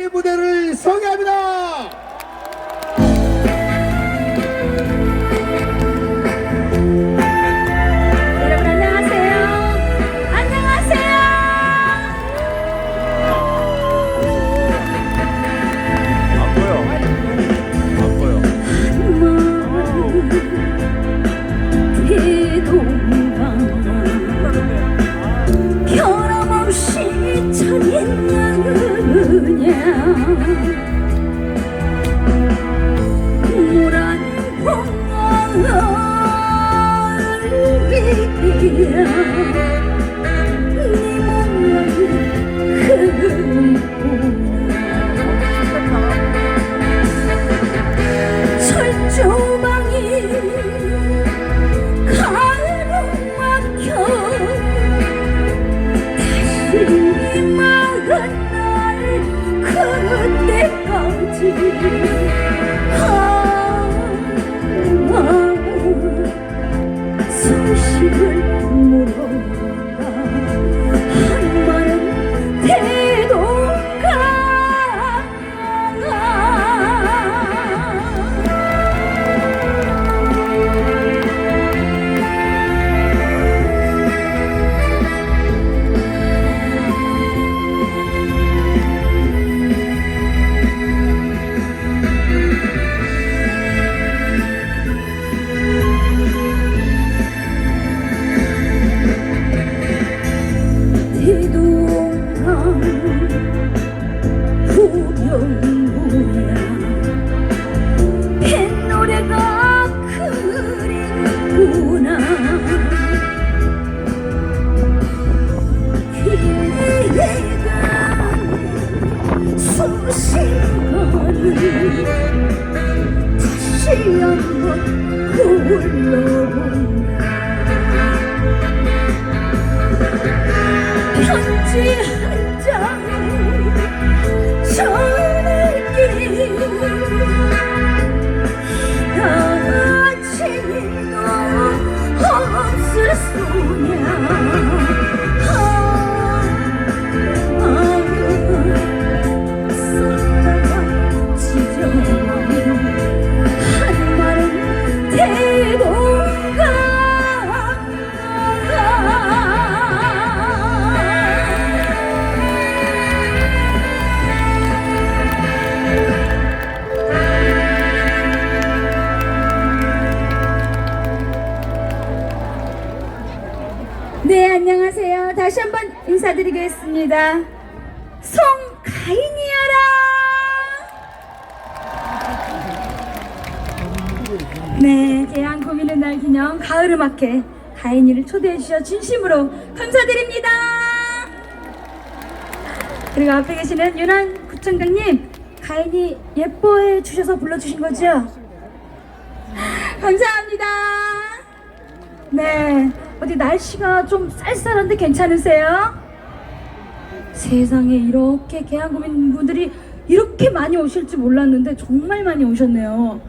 무대를 소개합니다. 여러분 안녕하세요. 안녕하세요. 안 보여. 안 보여. 대동강 변함없이 천인느냐 무란 공원을 위야 네 몸은 철조망이 가로막혀 다시 막은 날 그때까지 소식을 물어본다 한 말은 대동강 후렴구야 뱃노래가 그립구나 기회가 수식어를 다시 한번 불러본다 편지 한장 전할게 다치도 없을 소냐 썼다가 지져버린 한 말은 대동강 네, 안녕하세요. 다시 한번 인사드리겠습니다. 송가인이여라. 네, 대한국민의 날 기념 가을음악회 가인이를 초대해 주셔 진심으로 감사드립니다. 그리고 앞에 계시는 윤한 구청장님, 가인이 예뻐해 주셔서 불러주신 거죠? 감사합니다. 네, 어디 날씨가 좀 쌀쌀한데 괜찮으세요? 세상에 이렇게 계양구민분들이 이렇게 많이 오실 줄 몰랐는데 정말 많이 오셨네요.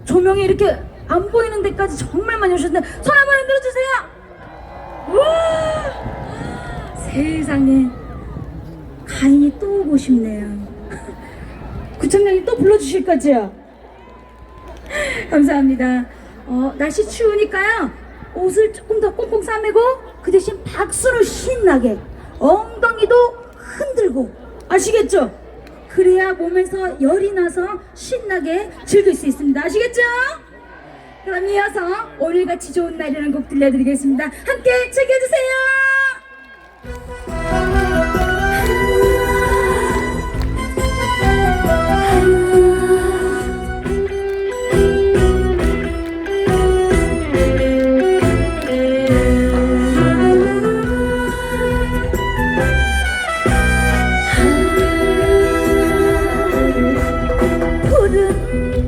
조명이 이렇게 안 보이는 데까지 정말 많이 오셨는데 손 한번 흔들어주세요. 우와, 세상에 가인이 또 오고 싶네요. 구청장님 또 불러주실 거죠? 감사합니다. 날씨 추우니까요 옷을 조금 더 꽁꽁 싸매고 그 대신 박수로 신나게 엉덩이도 흔들고 아시겠죠? 그래야 몸에서 열이 나서 신나게 즐길 수 있습니다. 아시겠죠? 그럼 이어서 오늘같이 좋은 날이라는 곡 들려드리겠습니다. 함께 즐겨주세요.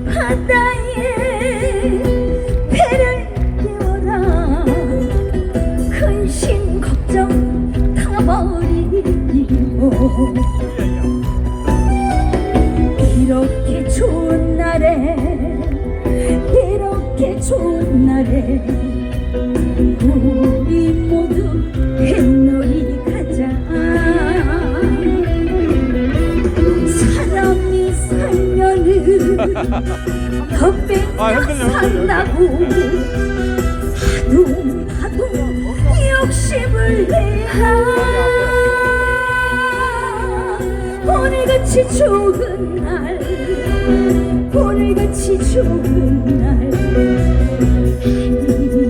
바다에 배를 띄워라 근심 걱정 타버리 덕배가 산다고 하도 욕심을 내야 오늘같이 좋은 날 오늘같이 좋은 날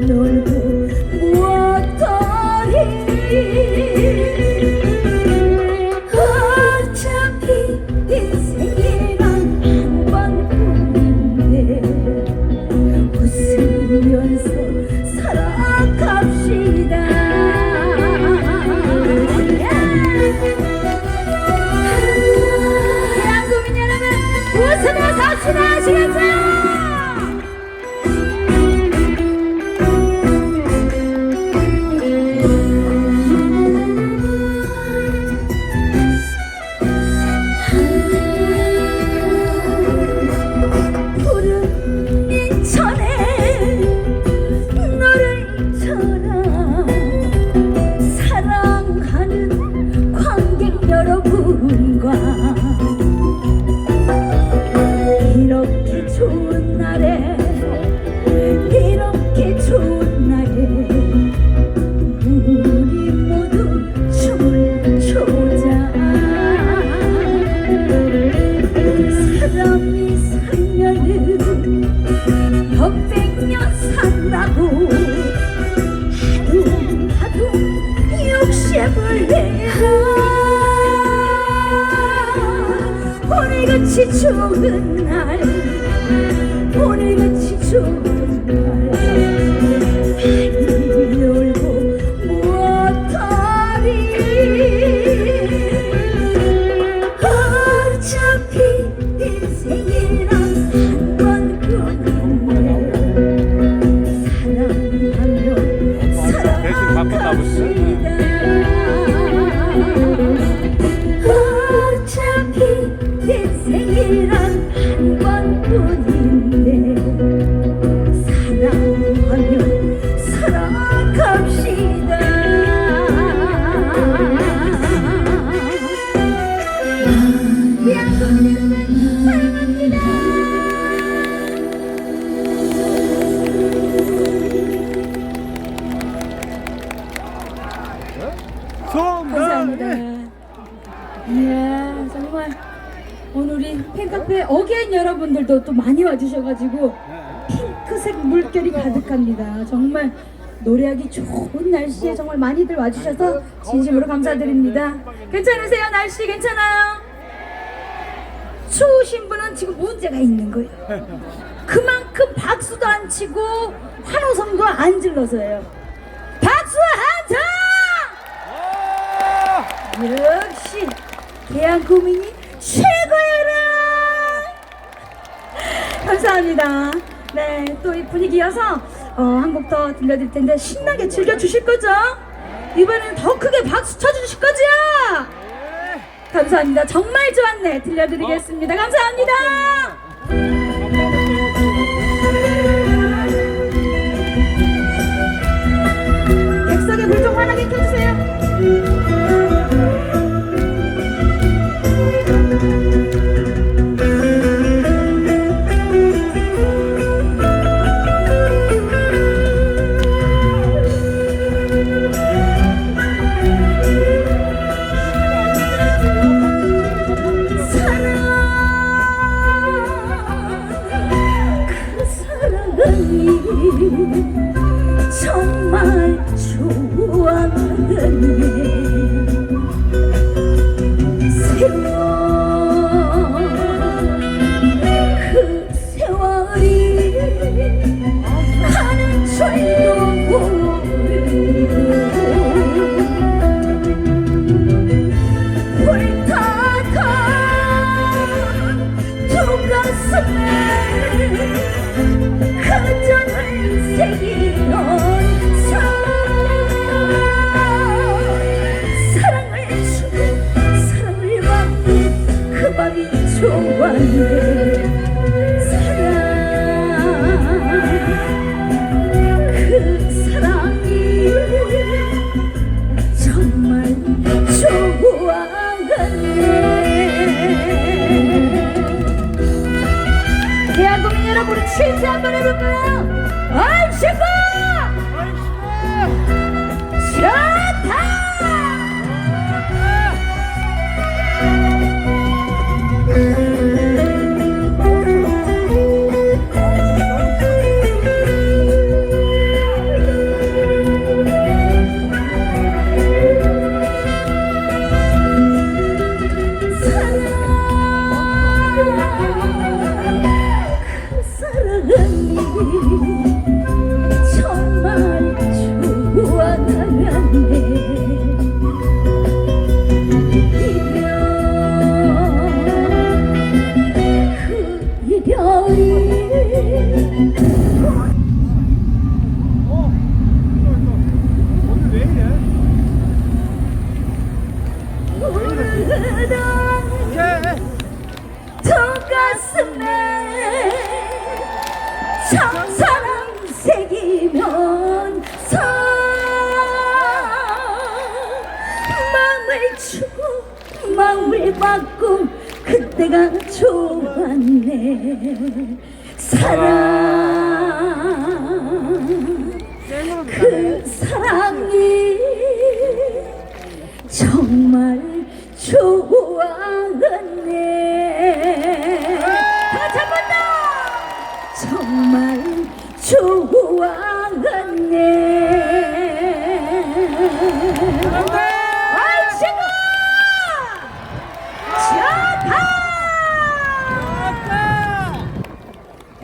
놀고 무엇더리 어차피 인생이란 한 번뿐인데 웃으면서 살아갑시다. 대한국민 여러분 웃으며 삽시다. 아시겠죠? 푸른 인천에 너를 잊혀라 사랑하는 관객 여러분과 이렇게 좋은 날에 이렇게 좋은 날에 우리 모두 춤을 춰자. 사람이 살면은 덕백년 산다고 하도 욕심을 내야 오늘같이 좋은 날 오늘같이 좋은 날 놀고 무엇하리 어차피 인생이란 한 번뿐인데 사랑하며 대신 바꿨나 보지? 어차피 인생이란 한 번뿐인데 사랑하며 살아갑시다. 대한민국 사랑합니다. 감사합니다. 이야 정말 오늘 우리 팬카페 어게인 여러분들도 또 많이 와주셔가지고 핑크색 물결이 가득합니다. 정말 노래하기 좋은 날씨에 정말 많이들 와주셔서 진심으로 감사드립니다. 괜찮으세요? 날씨 괜찮아요? 추우신 분은 지금 문제가 있는 거예요. 그만큼 박수도 안 치고 환호성도 안 질러서요. 박수 한 장! 역시 대한국민이 최고여라. 감사합니다. 네, 또 이 분위기여서 한 곡 더 들려드릴 텐데 신나게 즐겨주실 거죠? 이번에는 더 크게 박수 쳐주실 거죠? 감사합니다. 정말 좋았네. 들려드리겠습니다. 감사합니다. 객석에 불 좀 환하게 켜주세요. 정말 좋아하네. 세월 그 세월이 가는 줄도 모르고 불타던 두 가슴에 그전을 새기던 사랑을 주고 사랑을 받는 그 밤이 좋았네. 사랑 그 사랑이 정말 좋았네. 신세 한번 해볼까요? 얼씨구 좋다. 정말 좋아하네. 이별이 오늘 왜 이래? 저 가슴에 참사랑 새기면서 마음을 주고 마음을 받고 그때가 좋았네. 사랑 그 사랑이 정말 좋았네. 다시 한 번 더. 정말 좋았네. 얼씨구 좋다.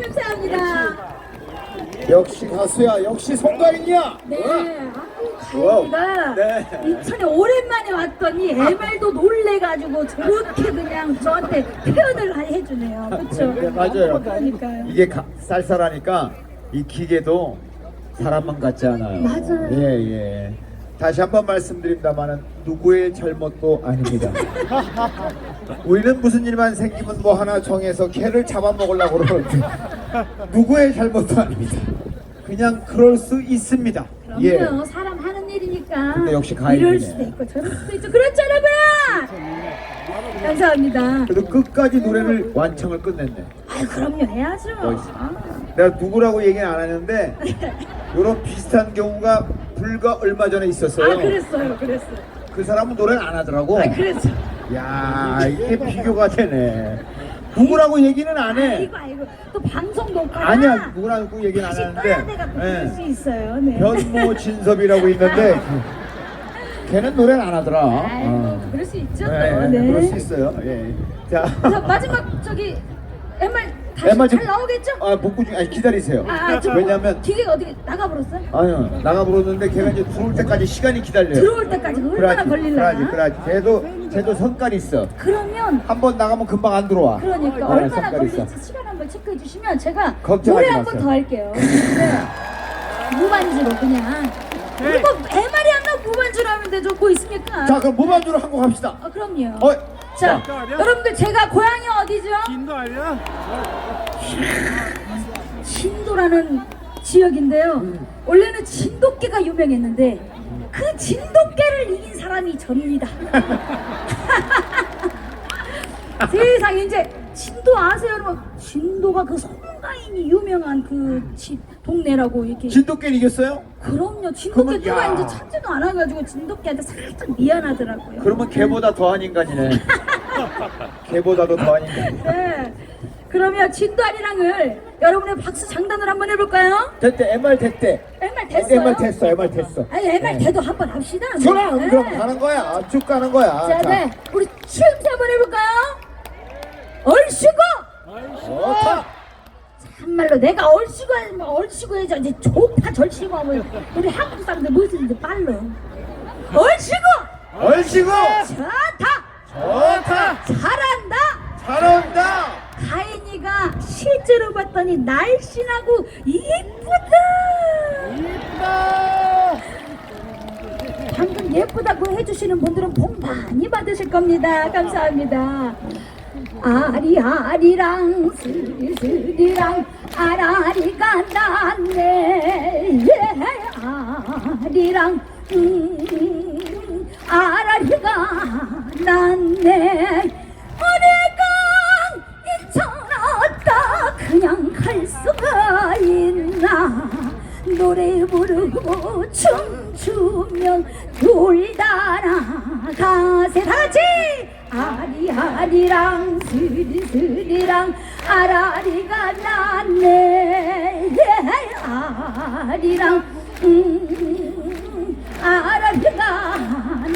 감사합니다. 역시 가수야. 역시 송가인이야. 네, 와우. 가인이가 네. 인천에 오랜만에 왔더니 애말도 놀래가지고 저렇게 그냥 저한테 표현을 해주네요. 그렇죠? 네, 맞아요. 그러니까요. 이게 쌀쌀하니까 이 기계도 사람만 같지 않아요. 맞아요. 예. 다시 한번 말씀드립니다만은 누구의 잘못도 아닙니다. 우리는 무슨 일만 생기면 뭐 하나 정해서 걔를 잡아먹으려고 그러는데 누구의 잘못도 아닙니다. 그냥 그럴 수 있습니다. 그럼요. 사람 하는 일이니까. 근데 역시 가인이네. 이럴 수도 있고 저럴 수도 있죠. 그렇죠, 여러분. 감사합니다. 그래도 끝까지 노래를 완창을 끝냈네. 아, 그럼요. 해야죠. 멋있어. 아. 내가 누구라고 얘기는 안 했는데 이런 비슷한 경우가 불과 얼마 전에 있었어요. 그랬어요. 그 사람은 노래를 안 하더라고. 그랬어. 야, 이게 비교가 되네. 누구라고 얘기는 안 해. 아이고. 또 방송 녹화. 아니야, 누구라고 얘기는 안 다시 하는데. 떠야 돼가 또 그럴 수 있어요. 네. 변모 진섭이라고 있는데 걔는 노래를 안 하더라. 아이고, 그럴 수 있죠. 또. 네, 네. 그럴 수 있어요. 예. 자, 자, 마지막 저기 MR 다시 MR 잘 나오겠죠? 복구 중, 기다리세요. 왜냐면 기계가 어디 나가버렸어요? 아니요, 나가 부르는데 걔가 이제 들어올 때까지 시간이 기다려요. 들어올 때까지 얼마나 걸리려나? 그러지. 걔도 성깔 있어. 그러면 한 번 나가면 금방 안 들어와. 그러니까 어, 얼마나 성깔 걸릴지 있어. 시간 한번 체크해 주시면 제가 걱정하지 노래 한 번 마세요. 더 할게요. 네. 무반주로 그냥. 그리고 MR이 안 나오고 무반주로 하면 되죠. 뭐 있습니까? 자, 그럼 무반주로 한 곡 합시다. 그럼요. 자, 자, 여러분들 제가 고향이 어디죠? 인도 아니야? 진도라는 지역인데요. 원래는 진돗개가 유명했는데 그 진돗개를 이긴 사람이 접니다. 세상에 이제 진도 아세요, 여러분? 진도가 그 송가인이 유명한 그 동네라고 이렇게. 진돗개를 이겼어요? 그럼요. 진돗개 그러면, 누가 야. 이제 찾지도 않아가지고 진돗개한테 살짝 미안하더라고요. 그러면 걔보다 더한 인간이네. 걔보다도 더한 인간. 네. 그러면 진도아리랑을 여러분의 박수 장단으로 한번 해볼까요? 됐대, MR 됐대. MR 됐어요? MR 됐어. 아니 MR 돼도 한번 합시다. 그럼 네. 그럼 가는 거야. 쭉 가는 거야. 자, 네. 우리 추임새 한번 해볼까요? 얼씨구! 좋다. 참말로 내가 얼씨구 하면 얼씨구 해줘. 이제 좋다 절씨구 하면 우리 한국 사람들 무엇인지 빨로. 얼씨구! 얼씨구. 좋다! 좋다. 잘한다! 잘한다. 가인이가 실제로 봤더니 날씬하고 이쁘다. 방금 예쁘다고 해주시는 분들은 복 많이 받으실 겁니다. 감사합니다. 아리아리랑 스리스리랑 아라리가 났네. 아리랑 아라리가 났네. 어디가 인천 왔다 그냥 갈 수가 노래 부르고 춤추면 돌다나 가세 다같이 아리아리랑 스리스리랑 아라리가 났네 아리랑 아라리가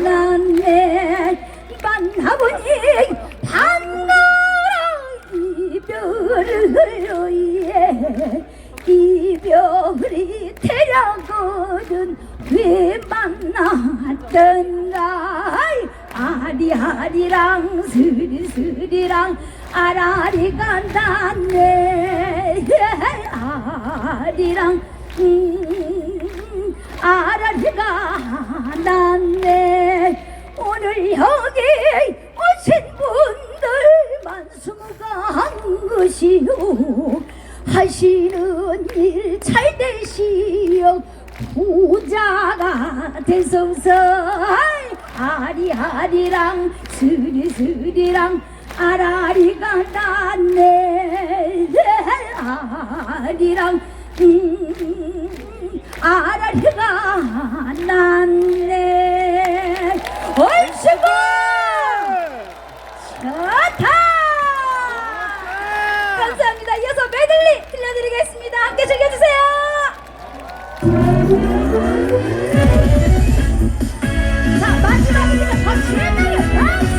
났네 만나보니 반가라 이별을 위해 이별이 태라거든 왜 만났던가 아리아리랑 스리스리랑 아라리가 났네 아리랑 아라리가 났네 오늘 여기 오신 분들 만수무강 것이요 하시는 일 잘 되시오 부자가 되소서 아리아리랑 스리스리랑 아라리가 났네 아리랑 아라리가 났네 얼씨구 좋다 감사합니다. 이어서 메들리 들려드리겠습니다. 함께 즐겨주세요. 자 마지막입니다. 박수를 박수.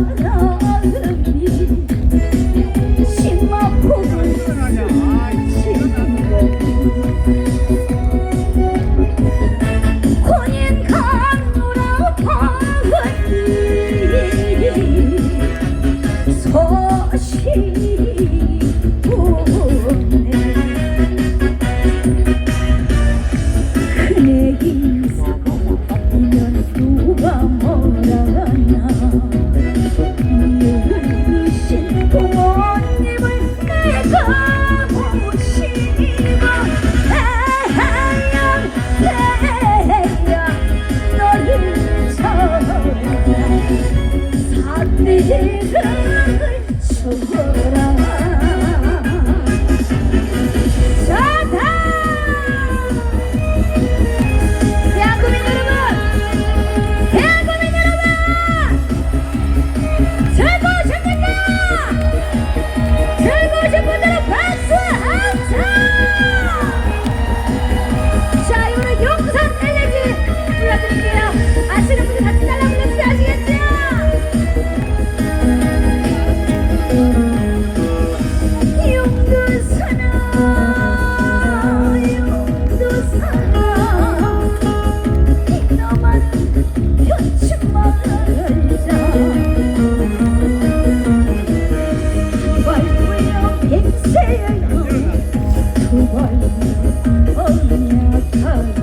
강바람이 심화폭을 혼인 강로라 파니 소식 보네 그네 인사면 누가 뭐라나 늙으신 부모님을 내가 모시고 태양 너를 사대를 쳐라 자다 대한국민 여러분 대한국민 여러분 즐거우십니까 즐거우신 분들은 박수 함성 자 이번엔 용산 엘레지 불러드릴게요 아시는 분들 같이 달라 불러주세요 아시겠죠? 용두사나 용두사나 너만 편치 말자 발부여 맹세여 두발 언약하여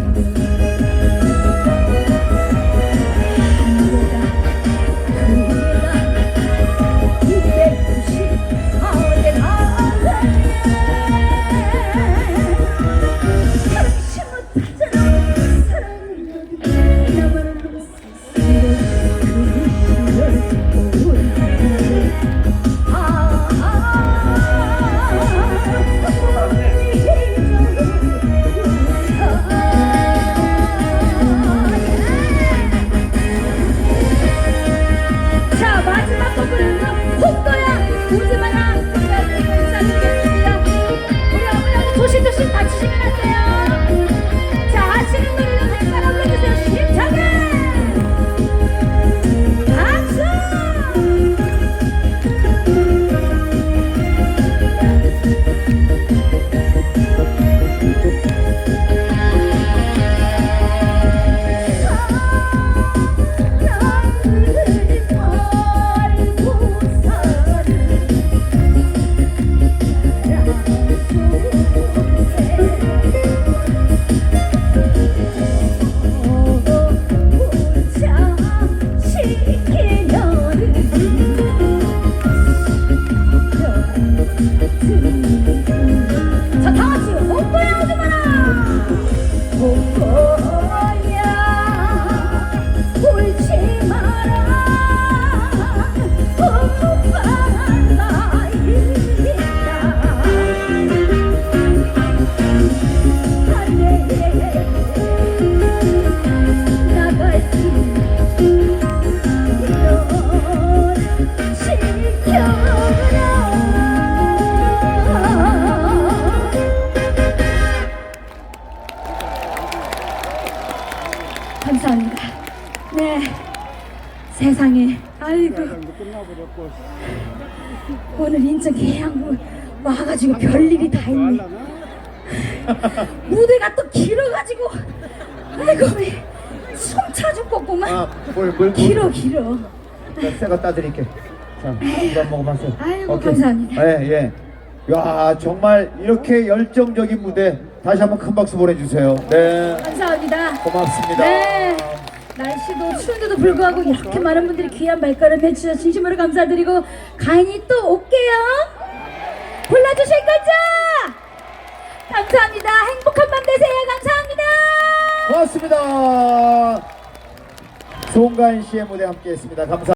자 마지막 곡은 홍도야 우즈마나 인사드리고 인사드리겠습니다 우리 어머니 조심조심 다치시면 안 돼요 자 아시는 노래는 왼발 한번 해주세요 힘차게 박수 자, 다 같이 홍보야 오지 마라. 홍보. 오늘 인천 계양구 와가지고 별일이 다 있네. 무대가 또 길어가지고 아이고 숨차 죽겠구만. 길어. 새가 따드릴게. 자, 이거 먹어봤어요. 아이고, 감사합니다. 예. 야, 정말 이렇게 열정적인 무대 다시 한번 큰 박수 보내주세요. 네, 감사합니다. 고맙습니다. 네. 날씨도 추운데도 불구하고 이렇게 많은 분들이 귀한 발걸음 해주셔서 진심으로 감사드리고 간이 또 올게요. 불러주실 거죠? 감사합니다. 행복한 밤 되세요. 감사합니다. 고맙습니다. 송가인 씨의 무대 함께했습니다. 감사합니다.